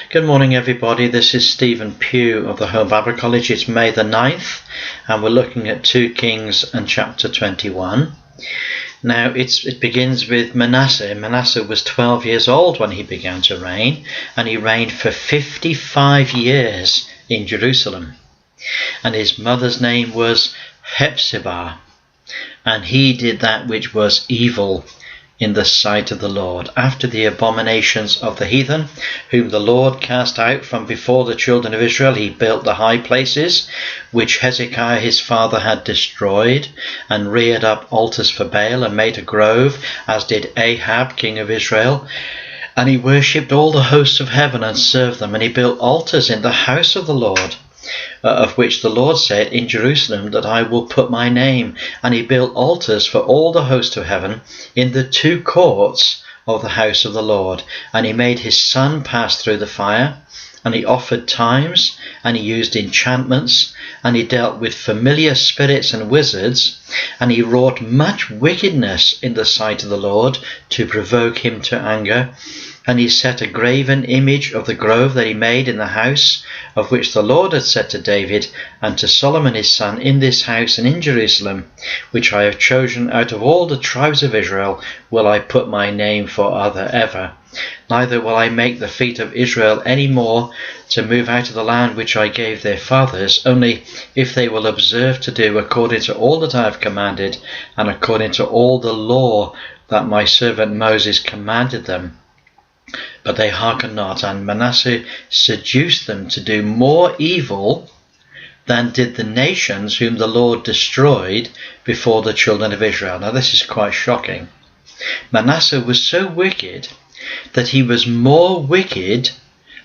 Good morning, everybody. This is Stephen Pugh of the Home Bible College. It's May the 9th, and we're looking at 2 Kings and chapter 21. Now, it begins with Manasseh. Manasseh was 12 years old when he began to reign, and he reigned for 55 years in Jerusalem. And his mother's name was Hephzibah, and he did that which was evil in the sight of the Lord, after the abominations of the heathen, whom the Lord cast out from before the children of Israel. He built the high places, which Hezekiah his father had destroyed, and reared up altars for Baal, and made a grove, as did Ahab king of Israel. And he worshipped all the hosts of heaven, and served them. And he built altars in the house of the Lord, of which the Lord said, in Jerusalem, that I will put my name. And he built altars for all the host of heaven in the 2 courts of the house of the Lord. And he made his son pass through the fire, and he offered times, and he used enchantments, and he dealt with familiar spirits and wizards, and he wrought much wickedness in the sight of the Lord, to provoke him to anger. And he set a graven image of the grove that he made in the house, of which the Lord had said to David and to Solomon his son, in this house and in Jerusalem, which I have chosen out of all the tribes of Israel, will I put my name for other ever. Neither will I make the feet of Israel any more to move out of the land which I gave their fathers, only if they will observe to do according to all that I have commanded, and according to all the law that my servant Moses commanded them. But they hearkened not, and Manasseh seduced them to do more evil than did the nations whom the Lord destroyed before the children of Israel. Now this is quite shocking. Manasseh was so wicked that he was more wicked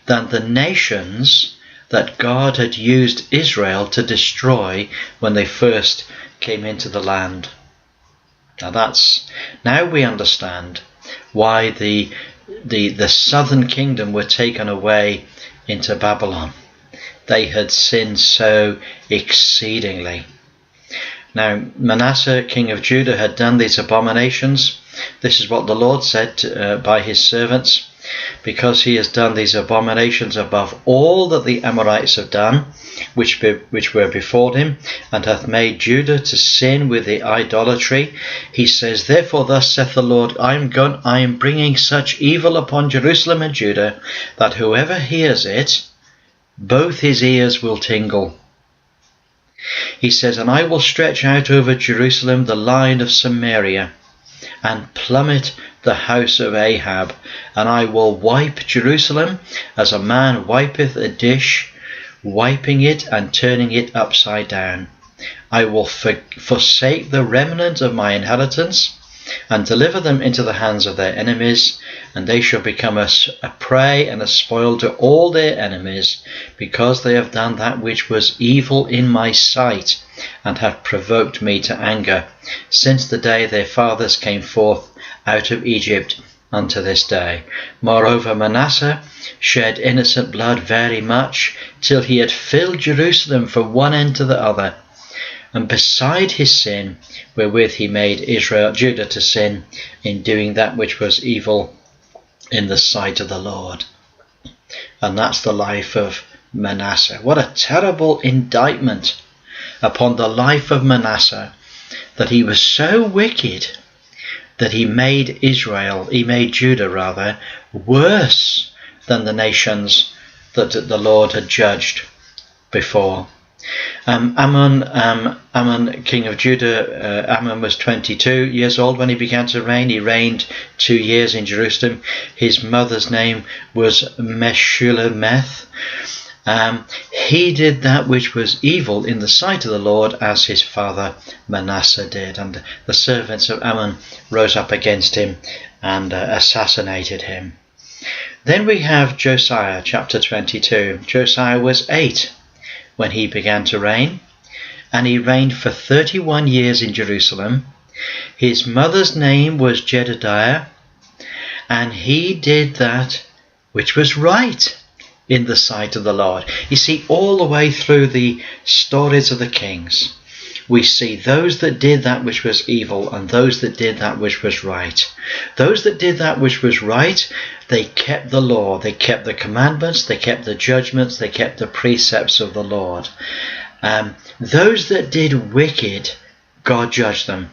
than the nations that God had used Israel to destroy when they first came into the land. Now we understand why the southern kingdom were taken away into Babylon. They had sinned so exceedingly. Now Manasseh king of Judah had done these abominations. This is what the Lord said by his servants: because he has done these abominations above all that the Amorites have done, which were before him, and hath made Judah to sin with the idolatry. He says, therefore thus saith the Lord, I am bringing such evil upon Jerusalem and Judah, that whoever hears it, both his ears will tingle. He says, and I will stretch out over Jerusalem the line of Samaria, and plummet the house of Ahab, and I will wipe Jerusalem as a man wipeth a dish, wiping it and turning it upside down. I will forsake the remnant of my inheritance, and deliver them into the hands of their enemies, and they shall become a prey and a spoil to all their enemies, because they have done that which was evil in my sight, and have provoked me to anger, since the day their fathers came forth out of Egypt unto this day. Moreover, Manasseh shed innocent blood very much, till he had filled Jerusalem from one end to the other. And beside his sin, wherewith he made Judah to sin, in doing that which was evil in the sight of the Lord. And that's the life of Manasseh. What a terrible indictment upon the life of Manasseh, that he was so wicked that he made Judah worse than the nations that the Lord had judged before. Ammon, king of Judah, Ammon was 22 years old when he began to reign. He reigned 2 years in Jerusalem. His mother's name was Meshullemeth. He did that which was evil in the sight of the Lord, as his father Manasseh did. And the servants of Ammon rose up against him and assassinated him. Then we have Josiah, chapter 22. Josiah was 8 when he began to reign, and he reigned for 31 years in Jerusalem. His mother's name was Jedidiah, and he did that which was right in the sight of the Lord. You see, all the way through the stories of the kings, we see those that did that which was evil and those that did that which was right. Those that did that which was right, they kept the law, they kept the commandments, they kept the judgments, they kept the precepts of the Lord. Those that did wicked, God judged them,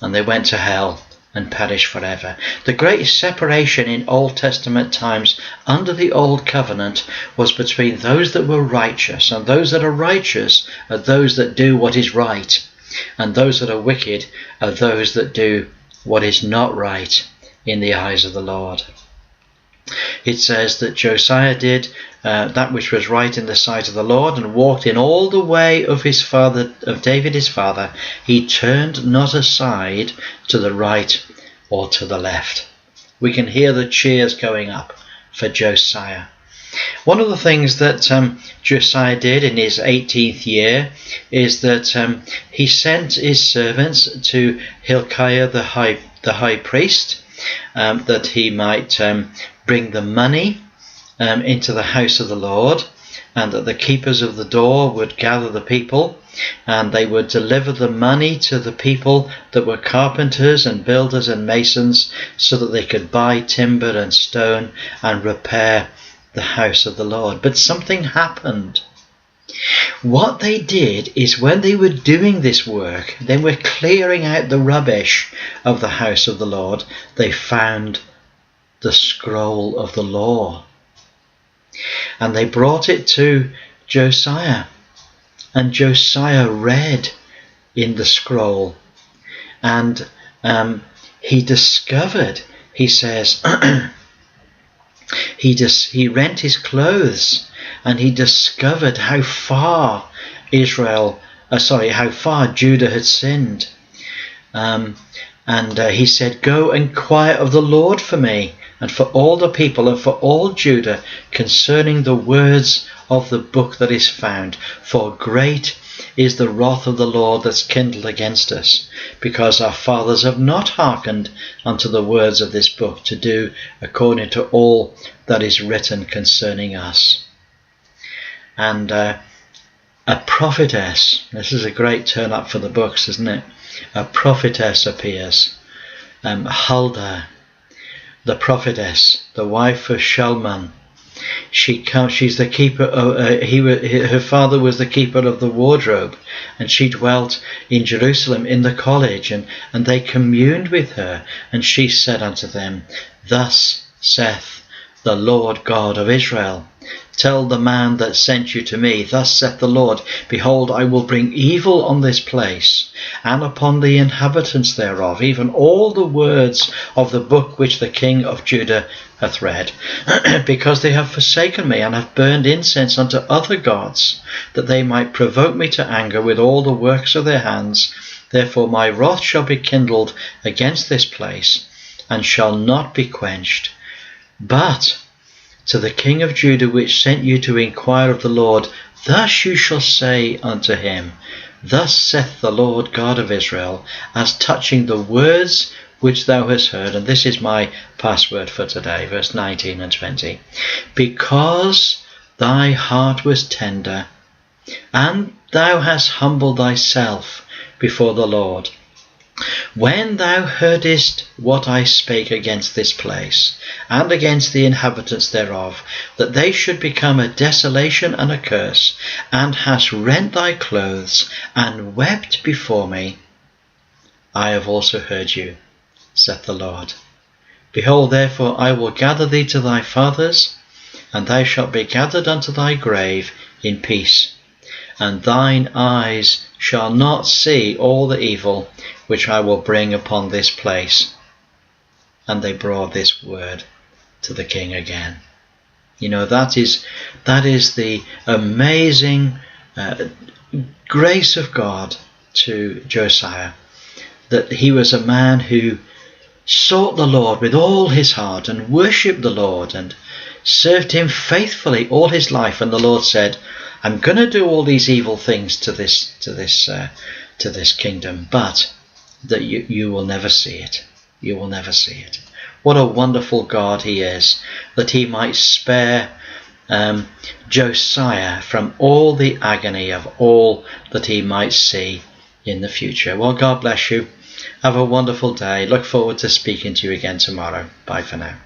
and they went to hell and perished forever. The greatest separation in Old Testament times under the Old Covenant was between those that were righteous, and those that are righteous are those that do what is right, and those that are wicked are those that do what is not right in the eyes of the Lord. It says that Josiah did that which was right in the sight of the Lord, and walked in all the way of his father, of David his father. He turned not aside to the right or to the left. We can hear the cheers going up for Josiah. One of the things that Josiah did in his 18th year is that he sent his servants to Hilkiah the high priest, that he might bring the money into the house of the Lord, and that the keepers of the door would gather the people, and they would deliver the money to the people that were carpenters and builders and masons, so that they could buy timber and stone and repair the house of the Lord. But something happened. What they did is, when they were doing this work, they were clearing out the rubbish of the house of the Lord, they found the scroll of the law. And they brought it to Josiah, and Josiah read in the scroll, and he discovered, he says, he rent his clothes, and he discovered how far how far Judah had sinned. And he said, "Go inquire of the Lord for me, and for all the people, and for all Judah, concerning the words of the book that is found. For great is the wrath of the Lord that's kindled against us, because our fathers have not hearkened unto the words of this book, to do according to all that is written concerning us." And a prophetess, this is a great turn up for the books, isn't it? A prophetess appears, Huldah, the prophetess, the wife of Shalman. She's the keeper. Her father was the keeper of the wardrobe, and she dwelt in Jerusalem in the college, and they communed with her. And she said unto them, "Thus saith the Lord God of Israel, tell the man that sent you to me, thus saith the Lord, behold, I will bring evil on this place, and upon the inhabitants thereof, even all the words of the book which the king of Judah hath read, because they have forsaken me, and have burned incense unto other gods, that they might provoke me to anger with all the works of their hands. Therefore my wrath shall be kindled against this place, and shall not be quenched. But to the king of Judah, which sent you to inquire of the Lord, thus you shall say unto him, Thus saith the Lord God of Israel, as touching the words which thou hast heard." And this is my password for today, verse 19 and 20. "Because thy heart was tender, and thou hast humbled thyself before the Lord, when thou heardest what I spake against this place, and against the inhabitants thereof, that they should become a desolation and a curse, and hast rent thy clothes, and wept before me, I have also heard you, saith the Lord. Behold, therefore, I will gather thee to thy fathers, and thou shalt be gathered unto thy grave in peace. And thine eyes shall not see all the evil which I will bring upon this place." And they brought this word to the king again. You know, that is the amazing grace of God to Josiah, that he was a man who sought the Lord with all his heart, and worshipped the Lord, and served him faithfully all his life. And the Lord said, "I'm going to do all these evil things to this kingdom, but that you will never see it. You will never see it." What a wonderful God he is, that he might spare Josiah from all the agony of all that he might see in the future. Well, God bless you. Have a wonderful day. Look forward to speaking to you again tomorrow. Bye for now.